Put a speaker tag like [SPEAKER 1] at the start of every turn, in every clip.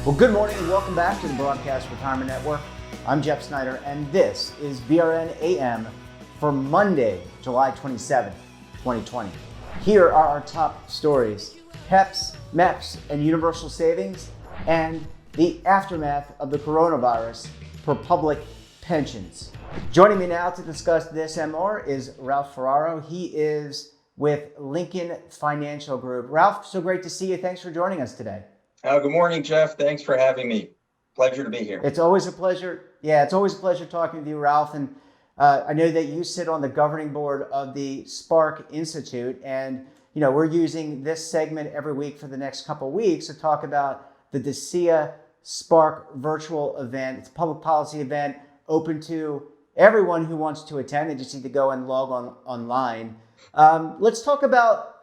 [SPEAKER 1] Well, good morning and welcome back to the Broadcast Retirement Network. I'm Jeff Snyder, and this is BRN AM for Monday, July 27th, 2020. Here are our top stories: PEPs, MEPs, and universal savings, and the aftermath of the coronavirus for public pensions. Joining me now to discuss this and more is Ralph Ferrara. He is with Lincoln Financial Group. Ralph, so great to see you. Thanks for joining us today.
[SPEAKER 2] Good morning, Jeff. Thanks for having me. Pleasure to be here.
[SPEAKER 1] It's always a pleasure. Yeah, it's always a pleasure talking with you, Ralph. And I know that you sit on the governing board of the Spark Institute, and we're using this segment every week for the next couple of weeks to talk about the DECIA Spark virtual event. It's a public policy event open to everyone who wants to attend. They just need to go and log on online. Let's talk about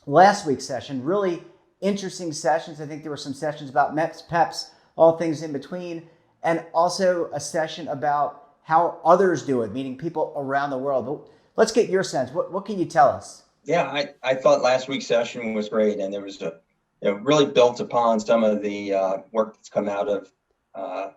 [SPEAKER 1] last week's session. Really interesting sessions. I think there were some sessions about MEPs, PEPs, all things in between, and also a session about how others do it, meaning people around the world. But let's get your sense. What can you tell us?
[SPEAKER 2] Yeah, I thought last week's session was great, and there was really built upon some of the work that's come out of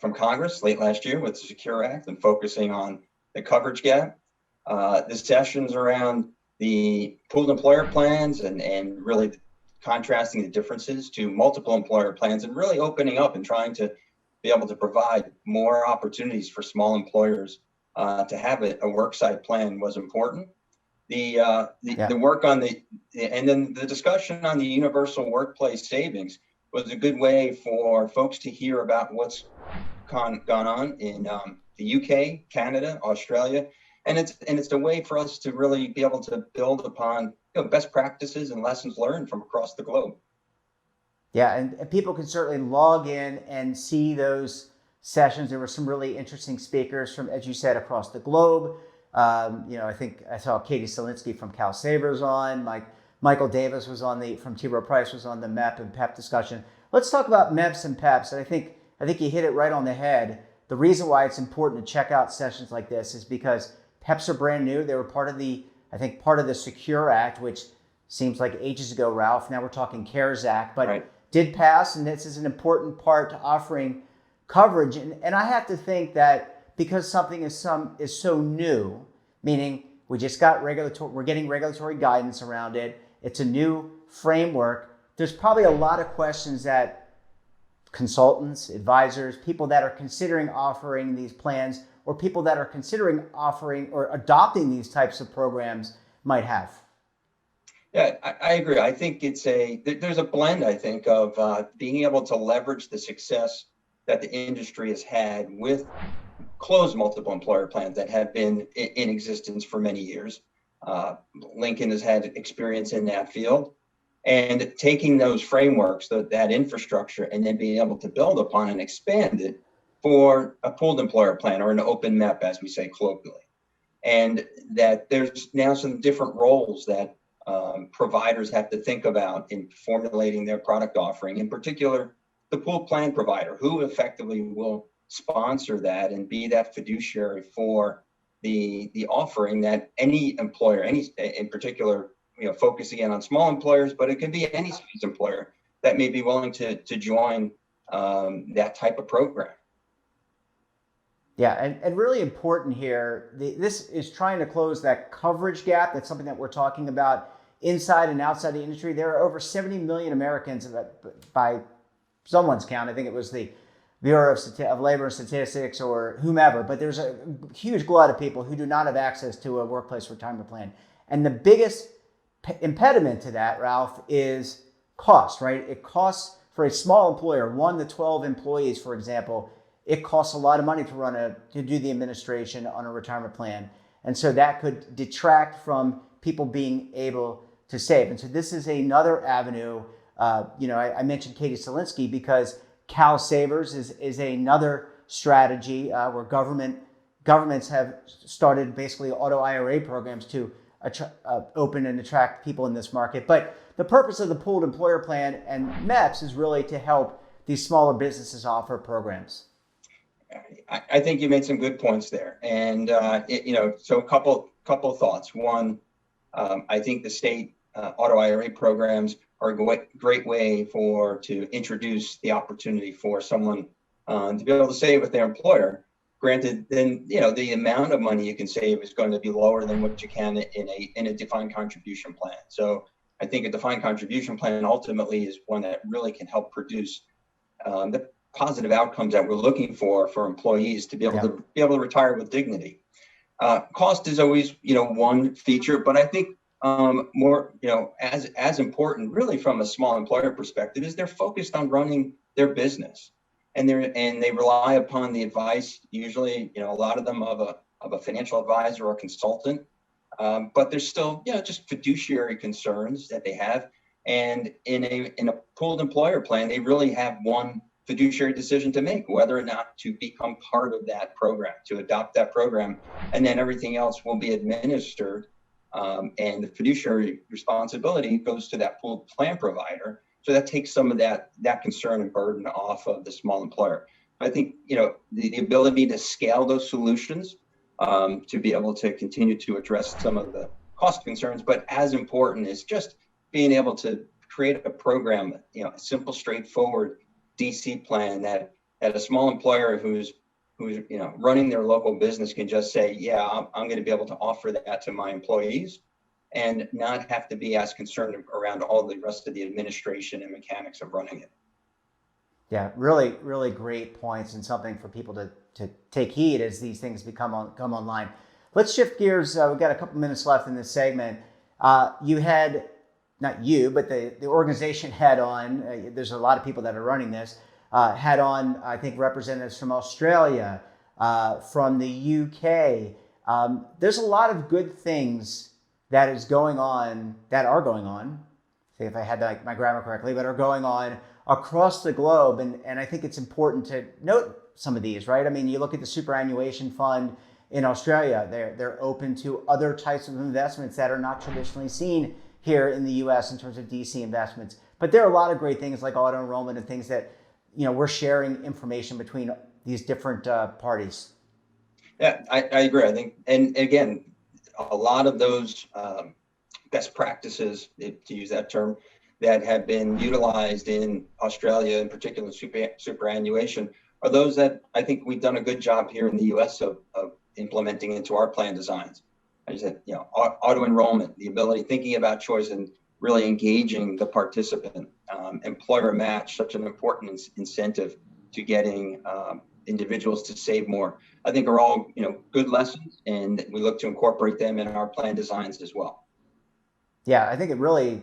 [SPEAKER 2] from Congress late last year with the Secure Act and focusing on the coverage gap. The sessions around the pooled employer plans and really contrasting the differences to multiple employer plans and really opening up and trying to be able to provide more opportunities for small employers to have a worksite plan was important. The work on and then the discussion on the universal workplace savings was a good way for folks to hear about what's gone on in the UK, Canada, Australia, and it's a way for us to really be able to build upon best practices and lessons learned from across the globe.
[SPEAKER 1] Yeah, and people can certainly log in and see those sessions. There were some really interesting speakers from, as you said, across the globe. I think I saw Katie Selinsky from Cal Savers on. Michael Davis was from T. Rowe Price was on the MEP and PEP discussion. Let's talk about MEPs and PEPs. And I think you hit it right on the head. The reason why it's important to check out sessions like this is because PEPs are brand new. They were part of the Secure Act, which seems like ages ago, Ralph. Now we're talking CARES Act, but
[SPEAKER 2] right.
[SPEAKER 1] Did pass, and this is an important part to offering coverage. And I have to think that because something is so new, meaning we're getting regulatory guidance around it. It's a new framework. There's probably a lot of questions that consultants, advisors, people that are considering offering these plans, or people that are considering offering or adopting these types of programs might have.
[SPEAKER 2] Yeah, I agree. I think there's a blend, I think, of being able to leverage the success that the industry has had with closed multiple employer plans that have been in existence for many years. Lincoln has had experience in that field, and taking those frameworks, that infrastructure, and then being able to build upon and expand it for a pooled employer plan or an open MEP, as we say colloquially. And that there's now some different roles that providers have to think about in formulating their product offering, in particular, the pooled plan provider, who effectively will sponsor that and be that fiduciary for the offering that any employer, in particular, focus again on small employers, but it can be any size employer that may be willing to join that type of program.
[SPEAKER 1] Yeah, and really important here, this is trying to close that coverage gap. That's something that we're talking about inside and outside the industry. There are over 70 million Americans, by someone's count, I think it was the Bureau of Labor and Statistics or whomever, but there's a huge glut of people who do not have access to a workplace retirement plan. And the biggest impediment to that, Ralph, is cost, right? It costs for a small employer, 1 to 12 employees, for example. It costs a lot of money to do the administration on a retirement plan. And so that could detract from people being able to save. And so this is another avenue. I mentioned Katie Selinsky because Cal Savers is another strategy where governments have started basically auto IRA programs to open and attract people in this market. But the purpose of the pooled employer plan and MEPs is really to help these smaller businesses offer programs.
[SPEAKER 2] I think you made some good points there, and so a couple thoughts. One, I think the state auto IRA programs are a great way to introduce the opportunity for someone to be able to save with their employer. Granted, then the amount of money you can save is going to be lower than what you can in a defined contribution plan. So I think a defined contribution plan ultimately is one that really can help produce the positive outcomes that we're looking for employees to be able to retire with dignity. Cost is always one feature, but I think more as important really from a small employer perspective is they're focused on running their business, and they rely upon the advice, usually a lot of them of a financial advisor or consultant, but there's still just fiduciary concerns that they have, and in a pooled employer plan they really have one fiduciary decision to make, whether or not to become part of that program, to adopt that program, and then everything else will be administered, and the fiduciary responsibility goes to that pooled plan provider. So that takes some of that concern and burden off of the small employer. I think the ability to scale those solutions to be able to continue to address some of the cost concerns, but as important is just being able to create a program, a simple, straightforward DC plan that a small employer who's running their local business can just say, yeah, I'm going to be able to offer that to my employees, and not have to be as concerned around all the rest of the administration and mechanics of running it.
[SPEAKER 1] Yeah, really, really great points, and something for people to take heed as these things come online. Let's shift gears. We've got a couple minutes left in this segment. You had, not you, but the organization had on, there's a lot of people that are running this, had on, I think, representatives from Australia, from the UK. There's a lot of good things that are going on, see if I had my grammar correctly, but are going on across the globe. And I think it's important to note some of these, right? I mean, you look at the superannuation fund in Australia, they're open to other types of investments that are not traditionally seen here in the US in terms of DC investments. But there are a lot of great things like auto enrollment and things that, we're sharing information between these different parties.
[SPEAKER 2] Yeah, I agree. I think, and again, a lot of those best practices, to use that term, that have been utilized in Australia, in particular superannuation, are those that I think we've done a good job here in the US of implementing into our plan designs. I said, auto enrollment, the ability, thinking about choice and really engaging the participant, employer match, such an important incentive to getting individuals to save more, I think are all, good lessons, and we look to incorporate them in our plan designs as well.
[SPEAKER 1] Yeah, I think it really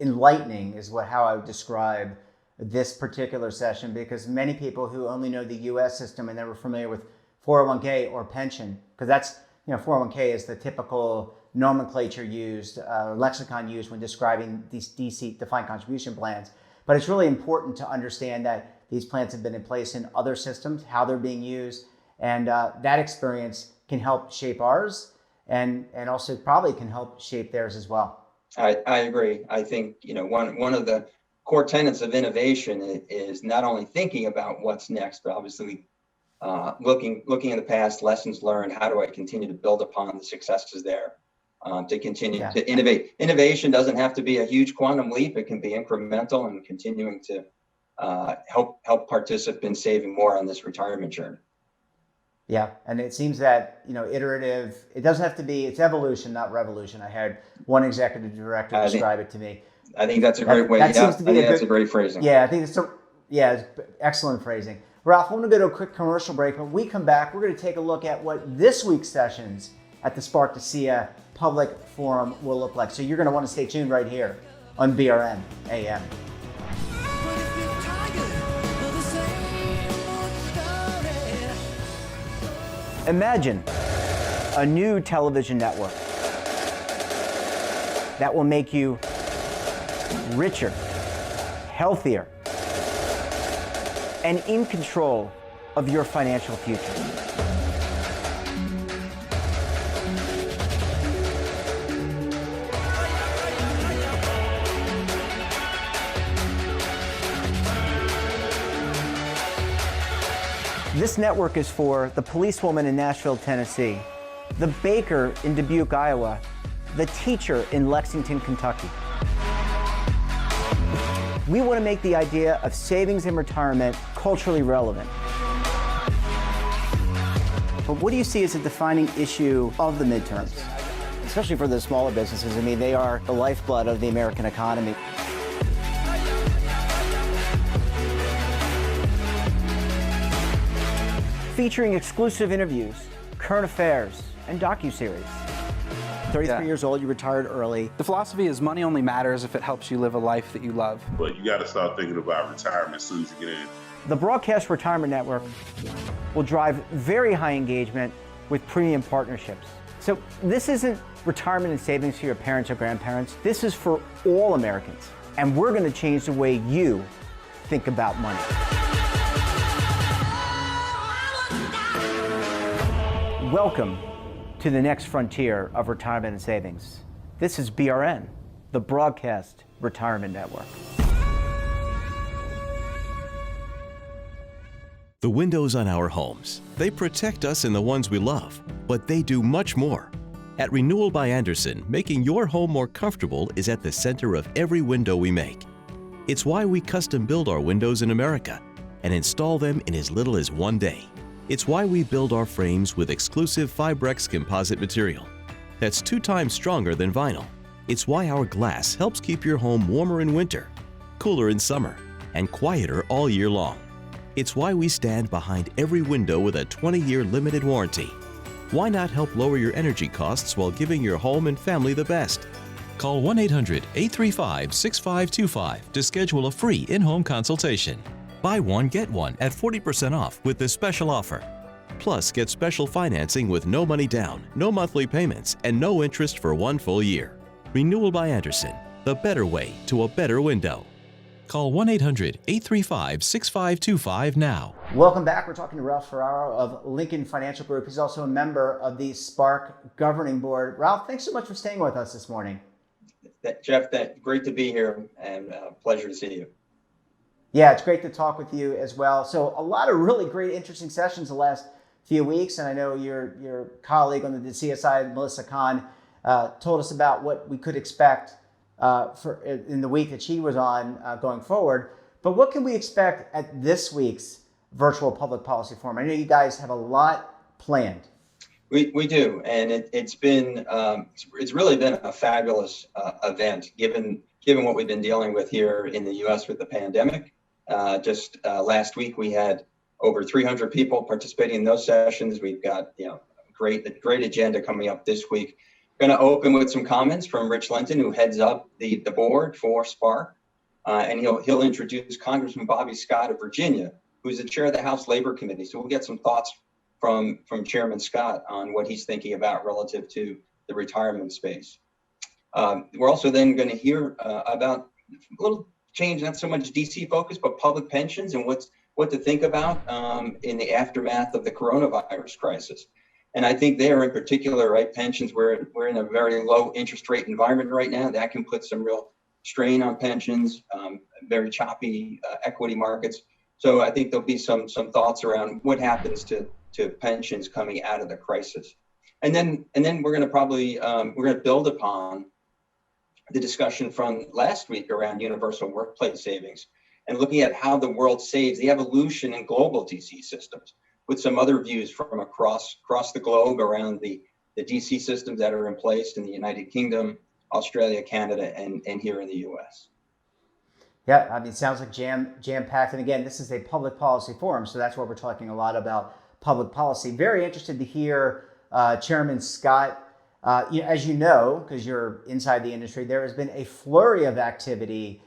[SPEAKER 1] enlightening is how I would describe this particular session, because many people who only know the US system and never familiar with 401k or pension, because that's, 401k is the typical nomenclature used, lexicon used when describing these DC defined contribution plans. But it's really important to understand that these plans have been in place in other systems, how they're being used, and that experience can help shape ours, and also probably can help shape theirs as well.
[SPEAKER 2] I agree. I think, one of the core tenets of innovation is not only thinking about what's next, but obviously looking in the past, lessons learned, how do I continue to build upon the successes there, to continue to innovate. Innovation doesn't have to be a huge quantum leap. It can be incremental and continuing to help participants saving more on this retirement journey.
[SPEAKER 1] Yeah, and it seems that, iterative, it doesn't have to be, it's evolution, not revolution. I had one executive director describe it to me.
[SPEAKER 2] I think that's a great way. That's a great phrasing.
[SPEAKER 1] Yeah, I think it's excellent phrasing. Ralph, I want to go to a quick commercial break. When we come back, we're going to take a look at what this week's sessions at the Spark to SIA Public Forum will look like. So you're going to want to stay tuned right here on BRN AM. Imagine a new television network that will make you richer, healthier, and in control of your financial future. This network is for the policewoman in Nashville, Tennessee, the baker in Dubuque, Iowa, the teacher in Lexington, Kentucky. We want to make the idea of savings in retirement culturally relevant. But what do you see as a defining issue of the midterms, especially for the smaller businesses? I mean, they are the lifeblood of the American economy. Featuring exclusive interviews, current affairs, and docuseries. 33 years old, you retired early.
[SPEAKER 3] The philosophy is money only matters if it helps you live a life that you love.
[SPEAKER 4] But you got to start thinking about retirement as soon as you get in.
[SPEAKER 1] The Broadcast Retirement Network will drive very high engagement with premium partnerships. So this isn't retirement and savings for your parents or grandparents. This is for all Americans. And we're going to change the way you think about money. Welcome to the next frontier of retirement and savings. This is BRN, the Broadcast Retirement Network.
[SPEAKER 5] The windows on our homes, they protect us and the ones we love, but they do much more. At Renewal by Andersen, making your home more comfortable is at the center of every window we make. It's why we custom build our windows in America and install them in as little as 1 day. It's why we build our frames with exclusive Fibrex composite material that's 2 times stronger than vinyl. It's why our glass helps keep your home warmer in winter, cooler in summer, and quieter all year long. It's why we stand behind every window with a 20-year limited warranty. Why not help lower your energy costs while giving your home and family the best? Call 1-800-835-6525 to schedule a free in-home consultation. Buy one, get one at 40% off with this special offer. Plus, get special financing with no money down, no monthly payments, and no interest for 1 full year. Renewal by Andersen, the better way to a better window. Call 1-800-835-6525 now.
[SPEAKER 1] Welcome back. We're talking to Ralph Ferrara of Lincoln Financial Group. He's also a member of the Spark Governing Board. Ralph, thanks so much for staying with us this morning.
[SPEAKER 2] Jeff, great to be here, and pleasure to see you.
[SPEAKER 1] Yeah, it's great to talk with you as well. So a lot of really great, interesting sessions the last few weeks. And I know your colleague on the CSI, Melissa Kahn, told us about what we could expect in the week that she was on going forward. But what can we expect at this week's virtual public policy forum? I know you guys have a lot planned.
[SPEAKER 2] We do, and it's really been a fabulous event given what we've been dealing with here in the U.S. with the pandemic. Just last week we had over 300 people participating in those sessions. We've got a great agenda coming up this week. Going to open with some comments from Rich Linton, who heads up the board for Spark, and he'll introduce Congressman Bobby Scott of Virginia, who's the chair of the House Labor Committee. So we'll get some thoughts from Chairman Scott on what he's thinking about relative to the retirement space. We're also then going to hear about a little change, not so much DC focus, but public pensions and what to think about in the aftermath of the coronavirus crisis. And I think there in particular, right, pensions, we're in a very low interest rate environment right now. That can put some real strain on pensions, very choppy equity markets. So I think there'll be some thoughts around what happens to pensions coming out of the crisis. And then we're going to probably build upon the discussion from last week around universal workplace savings and looking at how the world saves, the evolution in global DC systems, with some other views from across the globe around the DC systems that are in place in the United Kingdom, Australia, Canada, and here in the US.
[SPEAKER 1] Yeah, I mean, it sounds like jam-packed. And again, this is a public policy forum, so that's why we're talking a lot about public policy. Very interested to hear Chairman Scott. As you know, because you're inside the industry, there has been a flurry of activity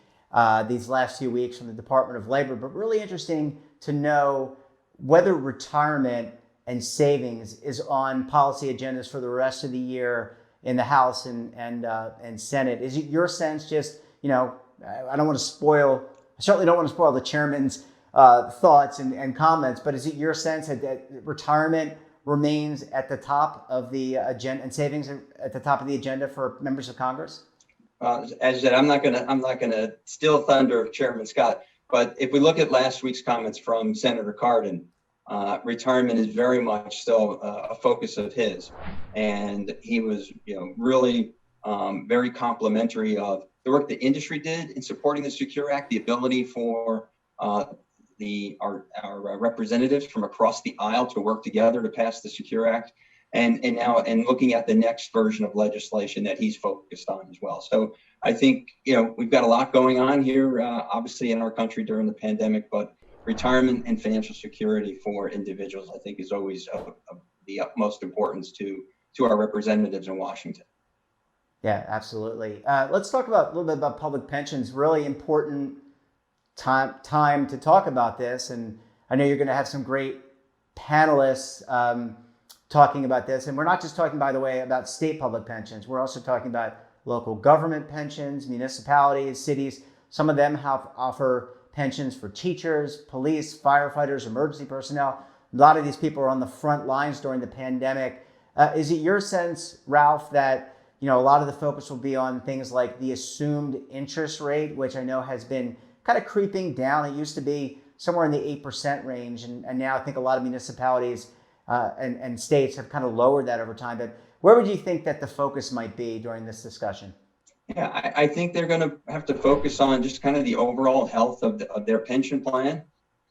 [SPEAKER 1] these last few weeks from the Department of Labor, but really interesting to know whether retirement and savings is on policy agendas for the rest of the year in the House and Senate. Is it your sense, just, I certainly don't want to spoil the chairman's thoughts and comments, but is it your sense that retirement remains at the top of the agenda and savings at the top of the agenda for members of Congress?
[SPEAKER 2] As I said, I'm not gonna steal thunder of Chairman Scott, but if we look at last week's comments from Senator Cardin, retirement is very much still a focus of his, and he was really very complimentary of the work the industry did in supporting the Secure Act, the ability for our representatives from across the aisle to work together to pass the Secure Act, and now looking at the next version of legislation that he's focused on as well. So I think, we've got a lot going on here, obviously in our country during the pandemic, but retirement and financial security for individuals, I think, is always of the utmost importance to our representatives in Washington.
[SPEAKER 1] Yeah, absolutely. Let's talk a little bit about public pensions. Really important time to talk about this, and I know you're going to have some great panelists talking about this. And we're not just talking, by the way, about state public pensions. We're also talking about local government pensions, municipalities, cities. Some of them offer pensions for teachers, police, firefighters, emergency personnel. A lot of these people are on the front lines during the pandemic. Is it your sense, Ralph, that a lot of the focus will be on things like the assumed interest rate, which I know has been kind of creeping down? It used to be somewhere in the 8% range, and now I think a lot of municipalities and states have kind of lowered that over time. But where would you think that the focus might be during this discussion?
[SPEAKER 2] Yeah, I think they're going to have to focus on just kind of the overall health of their pension plan.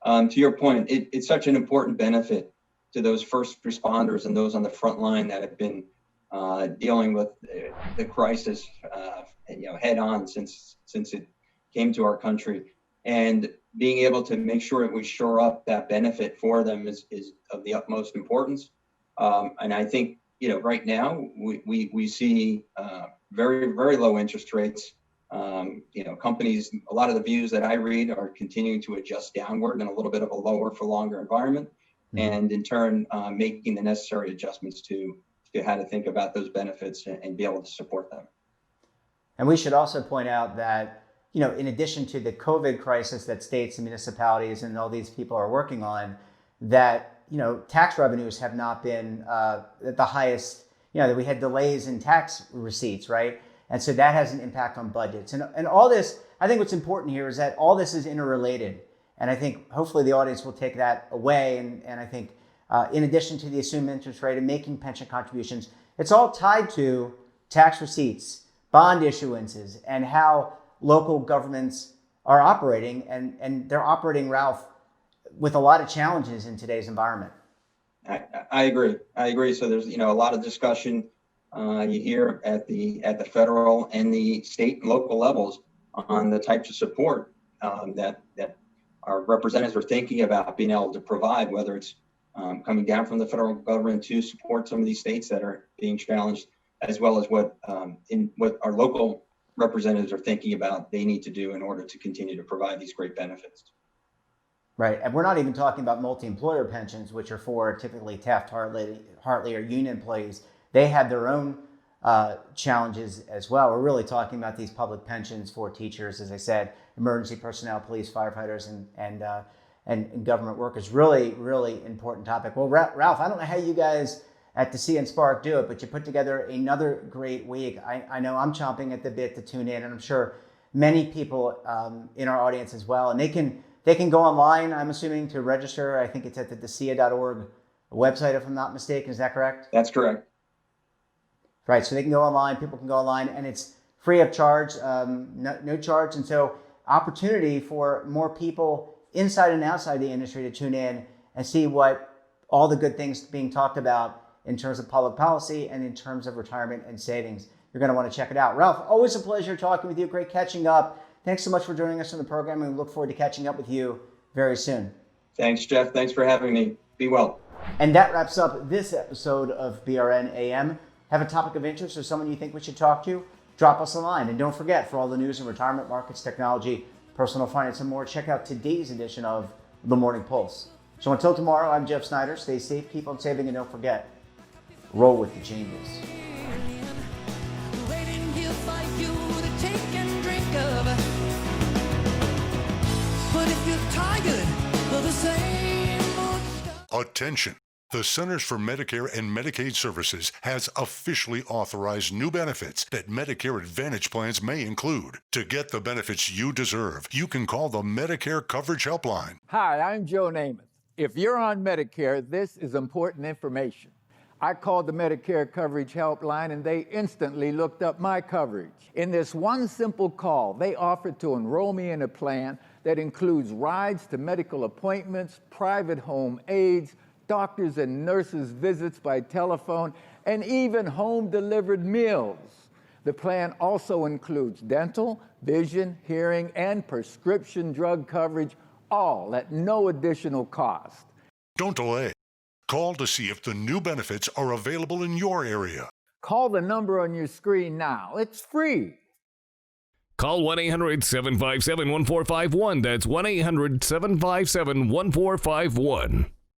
[SPEAKER 2] To your point, it's such an important benefit to those first responders and those on the front line that have been dealing with the crisis, head on since it came to our country, and being able to make sure that we shore up that benefit for them is of the utmost importance. And I think, right now we see very, very low interest rates. Companies, a lot of the views that I read are continuing to adjust downward in a little bit of a lower for longer environment, and in turn making the necessary adjustments to how to think about those benefits and be able to support them.
[SPEAKER 1] And we should also point out that, in addition to the COVID crisis that states and municipalities and all these people are working on, that, tax revenues have not been at the highest, that we had delays in tax receipts, right? And so that has an impact on budgets. And all this, I think what's important here is that all this is interrelated. And I think hopefully the audience will take that away. And I think in addition to the assumed interest rate and making pension contributions, it's all tied to tax receipts, bond issuances, and how local governments are operating. And they're operating, Ralph, with a lot of challenges in today's environment.
[SPEAKER 2] I agree. So there's, a lot of discussion you hear at the federal and the state and local levels on the types of support that our representatives are thinking about being able to provide, whether it's coming down from the federal government to support some of these states that are being challenged, as well as what our local representatives are thinking about they need to do in order to continue to provide these great benefits.
[SPEAKER 1] Right. And we're not even talking about multi-employer pensions, which are for typically Taft-Hartley or union employees. They have their own challenges as well. We're really talking about these public pensions for teachers, as I said, emergency personnel, police, firefighters, and government workers. Really, really important topic. Well, Ralph, I don't know how you guys at the CN Spark do it, but you put together another great week. I know I'm chomping at the bit to tune in, and I'm sure many people in our audience as well. And they can go online, I'm assuming, to register. I think it's at the DECIA.org website, if I'm not mistaken. Is that correct?
[SPEAKER 2] That's correct.
[SPEAKER 1] Right. So they can go online. People can go online, and it's free of charge, no charge. And so opportunity for more people inside and outside the industry to tune in and see what all the good things being talked about in terms of public policy and in terms of retirement and savings. You're going to want to check it out. Ralph, always a pleasure talking with you. Great catching up. Thanks so much for joining us on the program, and we look forward to catching up with you very soon.
[SPEAKER 2] Thanks, Jeff. Thanks for having me. Be well.
[SPEAKER 1] And that wraps up this episode of BRN AM. Have a topic of interest or someone you think we should talk to? Drop us a line. And don't forget, for all the news in retirement, markets, technology, personal finance, and more, check out today's edition of The Morning Pulse. So until tomorrow, I'm Jeff Snyder. Stay safe, keep on saving, and don't forget, roll with the changes.
[SPEAKER 6] Attention! The Centers for Medicare and Medicaid Services has officially authorized new benefits that Medicare Advantage plans may include. To get the benefits you deserve, you can call the Medicare Coverage Helpline.
[SPEAKER 7] Hi, I'm Joe Namath. If you're on Medicare, this is important information. I called the Medicare Coverage Helpline and they instantly looked up my coverage. In this one simple call, they offered to enroll me in a plan that includes rides to medical appointments, private home aides, doctors and nurses' visits by telephone, and even home-delivered meals. The plan also includes dental, vision, hearing, and prescription drug coverage, all at no additional cost.
[SPEAKER 6] Don't delay. Call to see if the new benefits are available in your area.
[SPEAKER 7] Call the number on your screen now. It's free.
[SPEAKER 8] Call 1-800-757-1451. That's 1-800-757-1451.